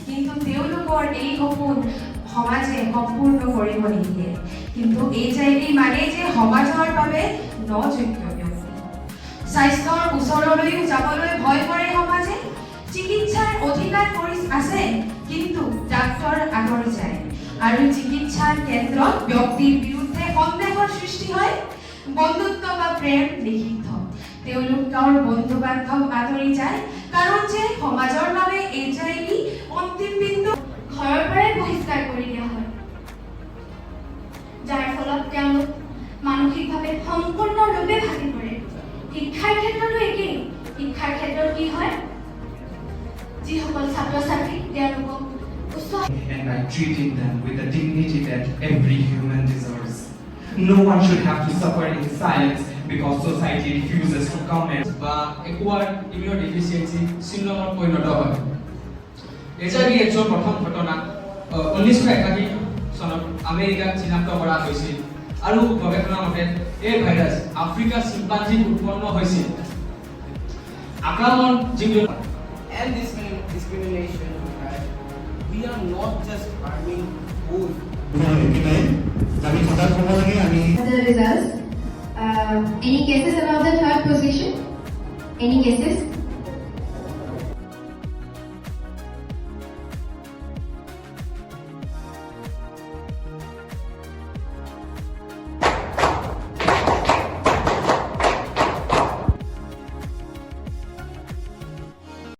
কিন্তু তেওঁলোকৰ এই সপোন সমাজে সম্পূৰ্ণ কৰিব নিদিয়ে। কিন্তু HIV মানে যে সমাজৰ বাবে নযোগ্য ব্যক্তি। স্বাস্থ্যৰ ওচৰলৈও যাবলৈ ভয় কৰে সমাজে। চিকিৎসাৰ অধিকাৰ আছে, কিন্তু ডাক্তৰ আঁতৰি যায় আৰু চিকিৎসাৰ ক্ষেত্ৰত ব্যক্তিৰ বিৰুদ্ধে সন্দেহৰ সৃষ্টি হয়। বন্ধুত্ব বা প্ৰেম নিষিদ্ধ। তেওঁলোকৰ বন্ধু বান্ধৱ আঁতৰি যায়, কাৰণ যে সমাজৰ বাবে HIV অন্তিম বিন্দু। ঘৰৰ পৰাই বহিষ্কাৰ কৰি দিয়া হয়, যাৰ ফলত তেওঁলোক মানসিকভাৱে সম্পূৰ্ণৰূপে ভাগি পৰে। শিক্ষাৰ ক্ষেত্ৰতো একেই। শিক্ষাৰ ক্ষেত্ৰত কি হয়, যিসকল ছাত্ৰ ছাত্ৰী তেওঁলোকক উচ্চ and by treating them with the dignity that every human deserves. No one should have to suffer in silence because society refuses to comment. বা একুয়ার ইমিউনোডেফিসিয়েন্সি সিন্ড্ৰোমৰ পৰিণত হয়। HIV এডছৰ প্ৰথম ঘটনা 1981 চনত আমেৰিকাত চিনাক্ত কৰা হৈছিল আৰু গৱেষণা মতে এই ভাইৰাছ আফ্ৰিকা চিম্পাঞ্জিত উৎপন্ন হৈছিল। আক্ৰমণ যিবোৰ and this discrimination, we are not just harming both. The results. Any cases about the third position? Any cases?